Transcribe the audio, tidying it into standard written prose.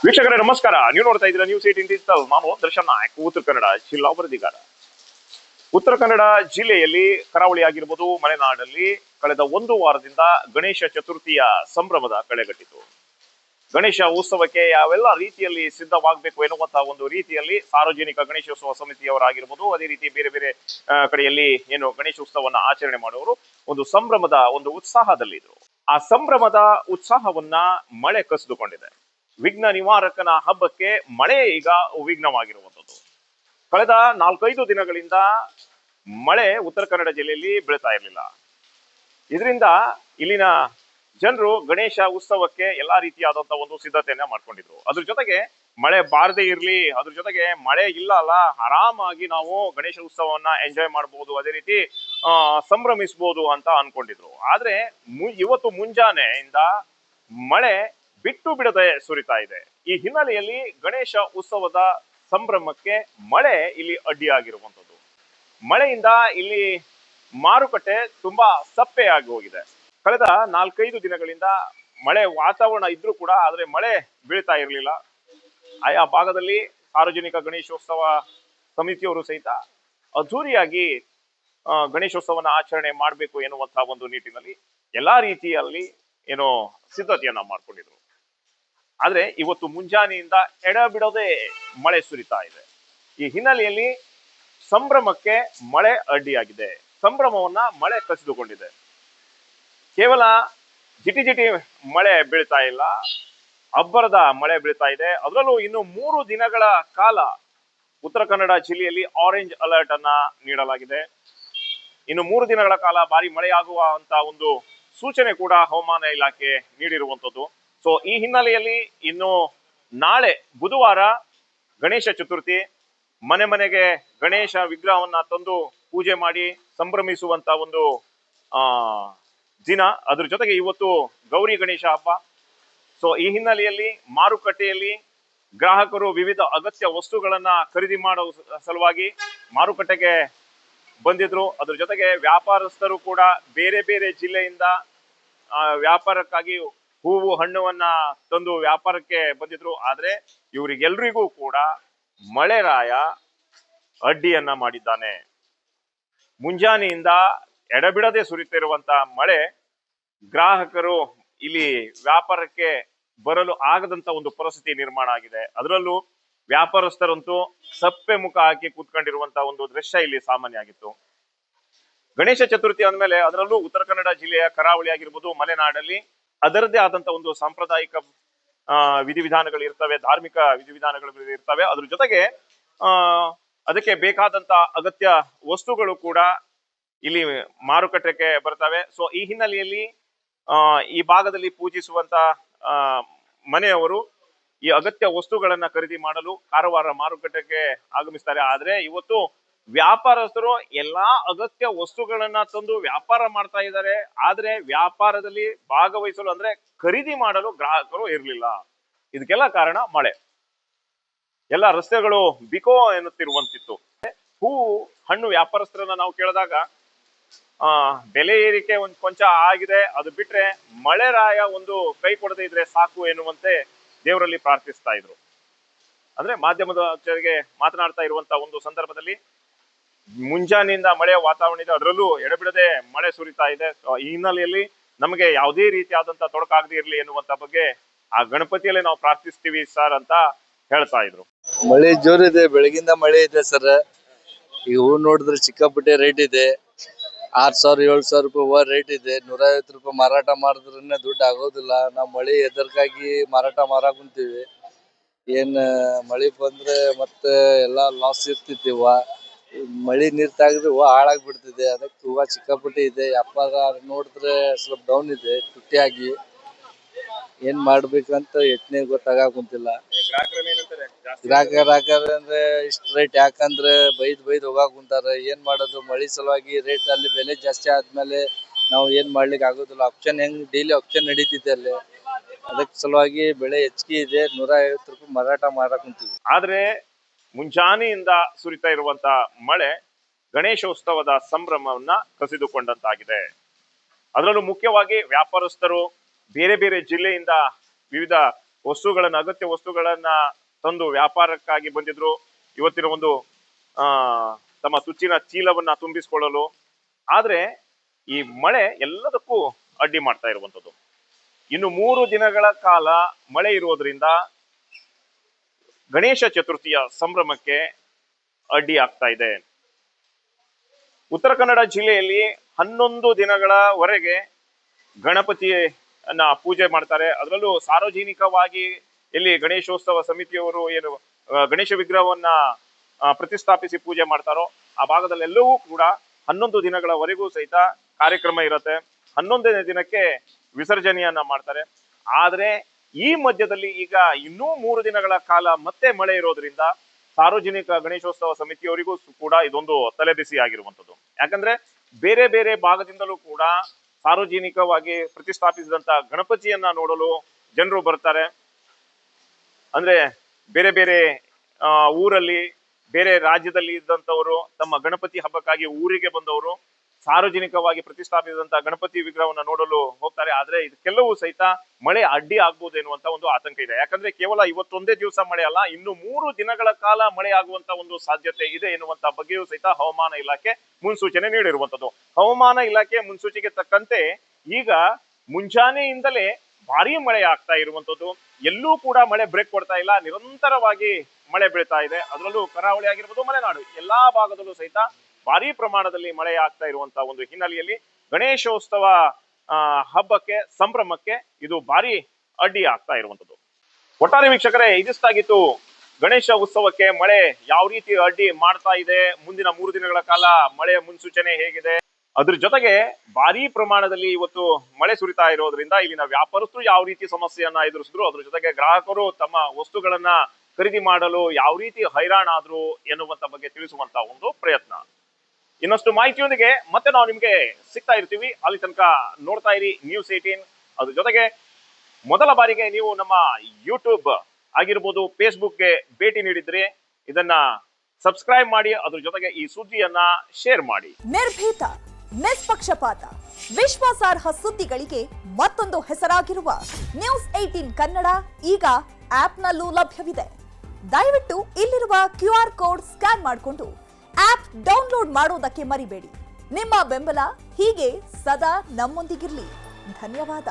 ವೀಕ್ಷಕರೇ ನಮಸ್ಕಾರ. ನೀವು ನೋಡ್ತಾ ಇದ್ದೀರಾ ನ್ಯೂಸ್ 18 ಡಿಜಿಟಲ್. ನಾನು ದರ್ಶನ್ ನಾಯಕ್, ಉತ್ತರ ಕನ್ನಡ ಜಿಲ್ಲಾ ವರದಿಗಾರ. ಉತ್ತರ ಕನ್ನಡ ಜಿಲ್ಲೆಯಲ್ಲಿ ಕರಾವಳಿ ಆಗಿರ್ಬೋದು, ಮಲೆನಾಡಲ್ಲಿ ಕಳೆದ ಒಂದು ವಾರದಿಂದ ಗಣೇಶ ಚತುರ್ಥಿಯ ಸಂಭ್ರಮದ ಕಳೆಗಟ್ಟಿತು. ಗಣೇಶ ಉತ್ಸವಕ್ಕೆ ಯಾವೆಲ್ಲ ರೀತಿಯಲ್ಲಿ ಸಿದ್ಧವಾಗಬೇಕು ಎನ್ನುವಂತಹ ಒಂದು ರೀತಿಯಲ್ಲಿ ಸಾರ್ವಜನಿಕ ಗಣೇಶೋತ್ಸವ ಸಮಿತಿಯವರಾಗಿರ್ಬೋದು, ಅದೇ ರೀತಿ ಬೇರೆ ಬೇರೆ ಕಡೆಯಲ್ಲಿ ಏನು ಗಣೇಶೋತ್ಸವನ್ನ ಆಚರಣೆ ಮಾಡುವವರು ಒಂದು ಸಂಭ್ರಮದ ಒಂದು ಉತ್ಸಾಹದಲ್ಲಿದ್ರು. ಆ ಸಂಭ್ರಮದ ಉತ್ಸಾಹವನ್ನ ಮಳೆ ಕಸಿದುಕೊಂಡಿದೆ. ವಿಘ್ನ ನಿವಾರಕನ ಹಬ್ಬಕ್ಕೆ ಮಳೆ ಈಗ ವಿಘ್ನವಾಗಿರುವಂಥದ್ದು. ಕಳೆದ 4-5 ದಿನಗಳಿಂದ ಮಳೆ ಉತ್ತರ ಕನ್ನಡ ಜಿಲ್ಲೆಯಲ್ಲಿ ಬೀಳ್ತಾ ಇರಲಿಲ್ಲ. ಇದರಿಂದ ಇಲ್ಲಿನ ಜನರು ಗಣೇಶ ಉತ್ಸವಕ್ಕೆ ಎಲ್ಲಾ ರೀತಿಯಾದಂತಹ ಒಂದು ಸಿದ್ಧತೆಯನ್ನ ಮಾಡ್ಕೊಂಡಿದ್ರು. ಅದ್ರ ಜೊತೆಗೆ ಮಳೆ ಬಾರದೇ ಇರ್ಲಿ, ಅದ್ರ ಜೊತೆಗೆ ಮಳೆ ಇಲ್ಲ ಅಲ್ಲ, ಆರಾಮಾಗಿ ನಾವು ಗಣೇಶ ಉತ್ಸವವನ್ನ ಎಂಜಾಯ್ ಮಾಡಬಹುದು, ಅದೇ ರೀತಿ ಸಂಭ್ರಮಿಸಬಹುದು ಅಂತ ಅನ್ಕೊಂಡಿದ್ರು. ಆದ್ರೆ ಇವತ್ತು ಮುಂಜಾನೆಯಿಂದ ಮಳೆ ಬಿಟ್ಟು ಬಿಡದೆ ಸುರಿತಾ ಇದೆ. ಈ ಹಿನ್ನೆಲೆಯಲ್ಲಿ ಗಣೇಶ ಉತ್ಸವದ ಸಂಭ್ರಮಕ್ಕೆ ಮಳೆ ಇಲ್ಲಿ ಅಡ್ಡಿಯಾಗಿರುವಂಥದ್ದು. ಮಳೆಯಿಂದ ಇಲ್ಲಿ ಮಾರುಕಟ್ಟೆ ತುಂಬಾ ಸಪ್ಪೆಯಾಗಿ ಹೋಗಿದೆ. ಕಳೆದ 4-5 ದಿನಗಳಿಂದ ಮಳೆ ವಾತಾವರಣ ಇದ್ರೂ ಕೂಡ ಆದ್ರೆ ಮಳೆ ಬೀಳ್ತಾ ಇರಲಿಲ್ಲ. ಆಯಾ ಭಾಗದಲ್ಲಿ ಸಾರ್ವಜನಿಕ ಗಣೇಶೋತ್ಸವ ಸಮಿತಿಯವರು ಸಹಿತ ಅದ್ದೂರಿಯಾಗಿ ಗಣೇಶೋತ್ಸವನ ಆಚರಣೆ ಮಾಡಬೇಕು ಎನ್ನುವಂತಹ ಒಂದು ನಿಟ್ಟಿನಲ್ಲಿ ಎಲ್ಲಾ ರೀತಿಯಲ್ಲಿ ಏನೋ ಸಿದ್ಧತೆಯನ್ನ ಮಾಡ್ಕೊಂಡಿದ್ರು. ಆದ್ರೆ ಇವತ್ತು ಮುಂಜಾನೆಯಿಂದ ಎಡಬಿಡದೆ ಮಳೆ ಸುರಿತಾ ಇದೆ. ಈ ಹಿನ್ನೆಲೆಯಲ್ಲಿ ಸಂಭ್ರಮಕ್ಕೆ ಮಳೆ ಅಡ್ಡಿಯಾಗಿದೆ. ಸಂಭ್ರಮವನ್ನ ಮಳೆ ಕಸಿದುಕೊಂಡಿದೆ. ಕೇವಲ ಜಿಟಿ ಜಿಟಿ ಮಳೆ ಬೀಳ್ತಾ ಇಲ್ಲ, ಅಬ್ಬರದ ಮಳೆ ಬೀಳ್ತಾ ಇದೆ. ಅದರಲ್ಲೂ ಇನ್ನು 3 ದಿನಗಳ ಕಾಲ ಉತ್ತರ ಕನ್ನಡ ಜಿಲ್ಲೆಯಲ್ಲಿ ಆರೆಂಜ್ ಅಲರ್ಟ್ ಅನ್ನ ನೀಡಲಾಗಿದೆ. ಇನ್ನು 3 ದಿನಗಳ ಕಾಲ ಭಾರಿ ಮಳೆಯಾಗುವಂತ ಒಂದು ಸೂಚನೆ ಕೂಡ ಹವಾಮಾನ ಇಲಾಖೆ ನೀಡಿರುವಂತದ್ದು. ಸೊ ಈ ಹಿನ್ನೆಲೆಯಲ್ಲಿ ಇನ್ನು ನಾಳೆ ಬುಧವಾರ ಗಣೇಶ ಚತುರ್ಥಿ, ಮನೆ ಮನೆಗೆ ಗಣೇಶ ವಿಗ್ರಹವನ್ನ ತಂದು ಪೂಜೆ ಮಾಡಿ ಸಂಭ್ರಮಿಸುವಂತ ಒಂದು ದಿನ. ಅದ್ರ ಜೊತೆಗೆ ಇವತ್ತು ಗೌರಿ ಗಣೇಶ ಹಬ್ಬ. ಸೊ ಈ ಹಿನ್ನೆಲೆಯಲ್ಲಿ ಮಾರುಕಟ್ಟೆಯಲ್ಲಿ ಗ್ರಾಹಕರು ವಿವಿಧ ಅಗತ್ಯ ವಸ್ತುಗಳನ್ನ ಖರೀದಿ ಮಾಡೋ ಸಲುವಾಗಿ ಮಾರುಕಟ್ಟೆಗೆ ಬಂದಿದ್ರು. ಅದ್ರ ಜೊತೆಗೆ ವ್ಯಾಪಾರಸ್ಥರು ಕೂಡ ಬೇರೆ ಬೇರೆ ಜಿಲ್ಲೆಯಿಂದ ವ್ಯಾಪಾರಕ್ಕಾಗಿ ಹೂವು ಹಣ್ಣುವನ್ನ ತಂದು ವ್ಯಾಪಾರಕ್ಕೆ ಬಂದಿದ್ರು. ಆದ್ರೆ ಇವರಿಗೆಲ್ರಿಗೂ ಕೂಡ ಮಳೆರಾಯ ಅಡ್ಡಿಯನ್ನ ಮಾಡಿದ್ದಾನೆ. ಮುಂಜಾನೆಯಿಂದ ಎಡಬಿಡದೆ ಸುರಿತಿರುವಂತ ಮಳೆ ಗ್ರಾಹಕರು ಇಲ್ಲಿ ವ್ಯಾಪಾರಕ್ಕೆ ಬರಲು ಆಗದಂತ ಒಂದು ಪರಿಸ್ಥಿತಿ ನಿರ್ಮಾಣ ಆಗಿದೆ. ಅದರಲ್ಲೂ ವ್ಯಾಪಾರಸ್ಥರಂತೂ ಸಪ್ಪೆ ಮುಖ ಹಾಕಿ ಕೂತ್ಕೊಂಡಿರುವಂತ ಒಂದು ದೃಶ್ಯ ಇಲ್ಲಿ ಸಾಮಾನ್ಯ ಆಗಿತ್ತು. ಗಣೇಶ ಚತುರ್ಥಿ ಅಂದ್ಮೇಲೆ ಅದರಲ್ಲೂ ಉತ್ತರ ಕನ್ನಡ ಜಿಲ್ಲೆಯ ಕರಾವಳಿ ಆಗಿರ್ಬೋದು, ಮಲೆನಾಡಲ್ಲಿ ಅದರದ್ದೇ ಆದಂತ ಒಂದು ಸಾಂಪ್ರದಾಯಿಕ ವಿಧಿವಿಧಾನಗಳು ಇರ್ತವೆ, ಧಾರ್ಮಿಕ ವಿಧಿವಿಧಾನಗಳು ಇರ್ತವೆ. ಅದ್ರ ಜೊತೆಗೆ ಅದಕ್ಕೆ ಬೇಕಾದಂತ ಅಗತ್ಯ ವಸ್ತುಗಳು ಕೂಡ ಇಲ್ಲಿ ಮಾರುಕಟ್ಟೆಗೆ ಬರ್ತವೆ. ಸೊ ಈ ಹಿನ್ನೆಲೆಯಲ್ಲಿ ಈ ಭಾಗದಲ್ಲಿ ಪೂಜಿಸುವಂತ ಮನೆಯವರು ಈ ಅಗತ್ಯ ವಸ್ತುಗಳನ್ನ ಖರೀದಿ ಮಾಡಲು ಕಾರವಾರ ಮಾರುಕಟ್ಟೆಗೆ ಆಗಮಿಸ್ತಾರೆ. ಆದ್ರೆ ಇವತ್ತು ವ್ಯಾಪಾರಸ್ಥರು ಎಲ್ಲಾ ಅಗತ್ಯ ವಸ್ತುಗಳನ್ನ ತಂದು ವ್ಯಾಪಾರ ಮಾಡ್ತಾ ಇದ್ದಾರೆ. ಆದ್ರೆ ವ್ಯಾಪಾರದಲ್ಲಿ ಭಾಗವಹಿಸಲು ಅಂದ್ರೆ ಖರೀದಿ ಮಾಡಲು ಗ್ರಾಹಕರು ಇರಲಿಲ್ಲ. ಇದಕ್ಕೆಲ್ಲ ಕಾರಣ ಮಳೆ. ಎಲ್ಲ ರಸ್ತೆಗಳು ಬಿಕೋ ಎನ್ನುತ್ತಿರುವಂತಿತ್ತು. ಹೂ ಹಣ್ಣು ವ್ಯಾಪಾರಸ್ಥರನ್ನ ನಾವು ಕೇಳಿದಾಗ ಬೆಲೆ ಏರಿಕೆ ಒಂದ್ ಕೊಂಚ ಆಗಿದೆ, ಅದು ಬಿಟ್ರೆ ಮಳೆರಾಯ ಒಂದು ಕೈ ಕೊಡದೇ ಇದ್ರೆ ಸಾಕು ಎನ್ನುವಂತೆ ದೇವರಲ್ಲಿ ಪ್ರಾರ್ಥಿಸ್ತಾ ಇದ್ರು. ಅಂದ್ರೆ ಮಾಧ್ಯಮದ ಜೊತೆಗೆ ಮಾತನಾಡ್ತಾ ಇರುವಂತ ಒಂದು ಸಂದರ್ಭದಲ್ಲಿ ಮುಂಜಾನೆಯಿಂದ ಮಳೆಯ ವಾತಾವರಣ ಇದೆ, ಅದರಲ್ಲೂ ಎಡಬಿಡದೆ ಮಳೆ ಸುರಿತಾ ಇದೆ. ಈ ಹಿನ್ನೆಲೆಯಲ್ಲಿ ನಮಗೆ ಯಾವುದೇ ರೀತಿಯಾದಂತ ತೊಡಕಾಗದೇ ಇರಲಿ ಎನ್ನುವಂತ ಬಗ್ಗೆ ಆ ಗಣಪತಿಯಲ್ಲೇ ನಾವು ಪ್ರಾರ್ಥಿಸ್ತೀವಿ ಸರ್ ಅಂತ ಹೇಳ್ತಾ ಇದ್ರು. ಮಳೆ ಜೋರಿದೆ, ಬೆಳಗಿಂದ ಮಳೆ ಇದೆ ಸರ್. ಈಗ ಹೂ ನೋಡಿದ್ರೆ ಸಿಕ್ಕಾಪಟ್ಟೆ ರೇಟ್ ಇದೆ. 6,000-7,000 ರೂಪಾಯಿ ಹೂವ ರೇಟ್ ಇದೆ. 150 ರೂಪಾಯಿ ಮಾರಾಟ ಮಾಡಿದ್ರೆ ದುಡ್ಡು ಆಗೋದಿಲ್ಲ. ನಾವು ಮಳೆ ಎದರ್ಕಾಗಿ ಮಾರಾಟ ಮಾರಾಕ್ ಕುಂತೀವಿ. ಏನ್ ಮಳೆ ಬಂದ್ರೆ ಮತ್ತೆ ಎಲ್ಲಾ ಲಾಸ್ ಇರ್ತಿತ್ತು. ಹೂವ ಮಳಿ ನೀರ್ ತಾಗಿದ್ರೆ ಹೂವ ಹಾಳಾಗಿ ಬಿಡ್ತಿದೆ. ಅದಕ್ಕೆ ಹೂವ ಸಿಕ್ಕಾಪಟ್ಟೆ ಇದೆ. ವ್ಯಾಪಾರ ನೋಡಿದ್ರೆ ಸ್ವಲ್ಪ ಡೌನ್ ಇದೆ, ತುಟ್ಟಿಯಾಗಿ. ಏನ್ ಮಾಡ್ಬೇಕಂತ ಯತ್ನೆ ಗೊತ್ತಾಗಕ್ ಕುಂತಿಲ್ಲ. ಗ್ರಾಹಕರ ಅಂದ್ರೆ ಇಷ್ಟ ರೇಟ್ ಯಾಕಂದ್ರೆ ಬೈದ್ ಹೋಗಾಕ್ ಕುಂತಾರ. ಏನ್ ಮಾಡೋದು, ಮಳಿ ಸಲುವಾಗಿ ರೇಟ್ ಅಲ್ಲಿ ಬೆಲೆ ಜಾಸ್ತಿ ಆದ್ಮೇಲೆ ನಾವು ಏನ್ ಮಾಡ್ಲಿಕ್ಕೆ ಆಗೋದಿಲ್ಲ. ಆಪ್ಷನ್ ಹೆಂಗ್ ಡೈಲಿ ಆಪ್ಷನ್ ನಡೀತಿದೆ ಅಲ್ಲಿ, ಅದಕ್ಕೆ ಸಲುವಾಗಿ ಬೆಳೆ ಹೆಚ್ಚಿಗೆ ಇದೆ. 150 ರೂಪಾಯಿ ಮಾರಾಟ ಮಾಡಕ್ ಕುಂತೀವಿ. ಆದ್ರೆ ಮುಂಜಾನೆಯಿಂದ ಸುರಿತಾ ಇರುವಂತ ಮಳೆ ಗಣೇಶೋತ್ಸವದ ಸಂಭ್ರಮವನ್ನ ಕಸಿದುಕೊಂಡಂತಾಗಿದೆ. ಅದರಲ್ಲೂ ಮುಖ್ಯವಾಗಿ ವ್ಯಾಪಾರಸ್ಥರು ಬೇರೆ ಬೇರೆ ಜಿಲ್ಲೆಯಿಂದ ವಿವಿಧ ಅಗತ್ಯ ವಸ್ತುಗಳನ್ನ ತಂದು ವ್ಯಾಪಾರಕ್ಕಾಗಿ ಬಂದಿದ್ರು. ಇವತ್ತಿನ ಒಂದು ತಮ್ಮ ತುಚ್ಚಿನ ಚೀಲವನ್ನ ತುಂಬಿಸಿಕೊಳ್ಳಲು. ಆದ್ರೆ ಈ ಮಳೆ ಎಲ್ಲದಕ್ಕೂ ಅಡ್ಡಿ ಮಾಡ್ತಾ ಇರುವಂತದ್ದು. ಇನ್ನು 3 ದಿನಗಳ ಕಾಲ ಮಳೆ ಇರುವುದರಿಂದ ಗಣೇಶ ಚತುರ್ಥಿಯ ಸಂಭ್ರಮಕ್ಕೆ ಅಡ್ಡಿ ಆಗ್ತಾ ಇದೆ. ಉತ್ತರ ಕನ್ನಡ ಜಿಲ್ಲೆಯಲ್ಲಿ 11 ದಿನಗಳವರೆಗೆ ಗಣಪತಿಯನ್ನ ಪೂಜೆ ಮಾಡ್ತಾರೆ. ಅದರಲ್ಲೂ ಸಾರ್ವಜನಿಕವಾಗಿ ಎಲ್ಲಿ ಗಣೇಶೋತ್ಸವ ಸಮಿತಿಯವರು ಏನು ಗಣೇಶ ವಿಗ್ರಹವನ್ನ ಪ್ರತಿಷ್ಠಾಪಿಸಿ ಪೂಜೆ ಮಾಡ್ತಾರೋ ಆ ಭಾಗದಲ್ಲೆಲ್ಲವೂ ಕೂಡ 11 ದಿನಗಳವರೆಗೂ ಸಹಿತ ಕಾರ್ಯಕ್ರಮ ಇರುತ್ತೆ. 11ನೇ ದಿನಕ್ಕೆ ವಿಸರ್ಜನೆಯನ್ನ ಮಾಡ್ತಾರೆ. ಆದ್ರೆ ಈ ಮಧ್ಯದಲ್ಲಿ ಈಗ ಇನ್ನೂ 3 ದಿನಗಳ ಕಾಲ ಮತ್ತೆ ಮಳೆ ಇರೋದ್ರಿಂದ ಸಾರ್ವಜನಿಕ ಗಣೇಶೋತ್ಸವ ಸಮಿತಿಯವರಿಗೂ ಕೂಡ ಇದೊಂದು ತಲೆಬಿಸಿ ಆಗಿರುವಂತದ್ದು. ಯಾಕಂದ್ರೆ ಬೇರೆ ಬೇರೆ ಭಾಗದಿಂದಲೂ ಕೂಡ ಸಾರ್ವಜನಿಕವಾಗಿ ಪ್ರತಿಷ್ಠಾಪಿಸಿದಂತ ಗಣಪತಿಯನ್ನ ನೋಡಲು ಜನರು ಬರ್ತಾರೆ. ಅಂದ್ರೆ ಬೇರೆ ಬೇರೆ ಊರಲ್ಲಿ ಬೇರೆ ರಾಜ್ಯದಲ್ಲಿ ಇದ್ದಂಥವರು ತಮ್ಮ ಗಣಪತಿ ಹಬ್ಬಕ್ಕಾಗಿ ಊರಿಗೆ ಬಂದವರು ಸಾರ್ವಜನಿಕವಾಗಿ ಪ್ರತಿಷ್ಠಾಪಿಸಿದಂತ ಗಣಪತಿ ವಿಗ್ರಹವನ್ನ ನೋಡಲು ಹೋಗ್ತಾರೆ. ಆದ್ರೆ ಇದಕ್ಕೆಲ್ಲವೂ ಸಹಿತ ಮಳೆ ಅಡ್ಡಿ ಆಗ್ಬೋದು ಎನ್ನುವಂತ ಒಂದು ಆತಂಕ ಇದೆ. ಯಾಕಂದ್ರೆ ಕೇವಲ ಇವತ್ತೊಂದೇ ದಿವಸ ಮಳೆ ಅಲ್ಲ, ಇನ್ನು 3 ದಿನಗಳ ಕಾಲ ಮಳೆ ಆಗುವಂತ ಒಂದು ಸಾಧ್ಯತೆ ಇದೆ ಎನ್ನುವಂತ ಬಗ್ಗೆಯೂ ಸಹಿತ ಹವಾಮಾನ ಇಲಾಖೆ ಮುನ್ಸೂಚನೆ ನೀಡಿರುವಂತದ್ದು. ಹವಾಮಾನ ಇಲಾಖೆ ಮುನ್ಸೂಚನೆಗೆ ತಕ್ಕಂತೆ ಈಗ ಮುಂಜಾನೆಯಿಂದಲೇ ಭಾರಿ ಮಳೆ ಆಗ್ತಾ ಇರುವಂತದ್ದು. ಎಲ್ಲೂ ಕೂಡ ಮಳೆ ಬ್ರೇಕ್ ಕೊಡ್ತಾ ಇಲ್ಲ, ನಿರಂತರವಾಗಿ ಮಳೆ ಬೀಳ್ತಾ ಇದೆ. ಅದರಲ್ಲೂ ಕರಾವಳಿ ಆಗಿರ್ಬೋದು, ಮಲೆನಾಡು ಎಲ್ಲಾ ಭಾಗದಲ್ಲೂ ಸಹಿತ ಭಾರಿ ಪ್ರಮಾಣದಲ್ಲಿ ಮಳೆ ಆಗ್ತಾ ಇರುವಂತ ಒಂದು ಹಿನ್ನೆಲೆಯಲ್ಲಿ ಗಣೇಶೋತ್ಸವ ಹಬ್ಬಕ್ಕೆ ಸಂಭ್ರಮಕ್ಕೆ ಇದು ಭಾರಿ ಅಡ್ಡಿ ಆಗ್ತಾ ಇರುವಂತದ್ದು. ಒಟ್ಟಾರೆ ವೀಕ್ಷಕರೇ, ಇದಿಷ್ಟಾಗಿತ್ತು ಗಣೇಶ ಉತ್ಸವಕ್ಕೆ ಮಳೆ ಯಾವ ರೀತಿ ಅಡ್ಡಿ ಮಾಡ್ತಾ ಇದೆ, ಮುಂದಿನ 3 ದಿನಗಳ ಕಾಲ ಮಳೆಯ ಮುನ್ಸೂಚನೆ ಹೇಗಿದೆ, ಅದ್ರ ಜೊತೆಗೆ ಭಾರಿ ಪ್ರಮಾಣದಲ್ಲಿ ಇವತ್ತು ಮಳೆ ಸುರಿತಾ ಇರೋದ್ರಿಂದ ಇಲ್ಲಿನ ವ್ಯಾಪಾರಸ್ಥರು ಯಾವ ರೀತಿ ಸಮಸ್ಯೆಯನ್ನ ಎದುರಿಸಿದ್ರು, ಅದ್ರ ಜೊತೆಗೆ ಗ್ರಾಹಕರು ತಮ್ಮ ವಸ್ತುಗಳನ್ನ ಖರೀದಿ ಮಾಡಲು ಯಾವ ರೀತಿ ಹೈರಾಣಾದ್ರು ಎನ್ನುವಂತ ಬಗ್ಗೆ ತಿಳಿಸುವಂತ ಒಂದು ಪ್ರಯತ್ನ. ಇನ್ನಷ್ಟು ಮಾಹಿತಿಯೊಂದಿಗೆ ಮತ್ತೆ ನಾವು ನಿಮ್ಗೆ ಸಿಗ್ತಾ ಇರ್ತೀವಿ. ಅಲ್ಲಿ ತನಕ ನೋಡ್ತಾ ಇರಿ News18. ಅದ್ರ ಜೊತೆಗೆ ಮೊದಲ ಬಾರಿಗೆ ನೀವು ನಮ್ಮ ಯೂಟ್ಯೂಬ್ ಆಗಿರ್ಬೋದು, ಫೇಸ್ಬುಕ್ಗೆ ಭೇಟಿ ನೀಡಿದ್ರೆ ಇದನ್ನ ಸಬ್ಸ್ಕ್ರೈಬ್ ಮಾಡಿ, ಅದ್ರ ಜೊತೆಗೆ ಈ ಸುದ್ದಿಯನ್ನ ಶೇರ್ ಮಾಡಿ. ನಿರ್ಭೀತ, ನಿಷ್ಪಕ್ಷಪಾತ, ವಿಶ್ವಾಸಾರ್ಹ ಸುದ್ದಿಗಳಿಗೆ ಮತ್ತೊಂದು ಹೆಸರಾಗಿರುವ News18 ಕನ್ನಡ ಈಗ ಆಪ್ನಲ್ಲೂ ಲಭ್ಯವಿದೆ. ದಯವಿಟ್ಟು ಇಲ್ಲಿರುವ QR ಕೋಡ್ ಸ್ಕ್ಯಾನ್ ಮಾಡಿಕೊಂಡು ಆಪ್ ಡೌನ್ಲೋಡ್ ಮಾಡೋದಕ್ಕೆ ಮರಿಬೇಡಿ. ನಿಮ್ಮ ಬೆಂಬಲ ಹೀಗೆ ಸದಾ ನಮ್ಮೊಂದಿಗಿರ್ಲಿ. ಧನ್ಯವಾದ.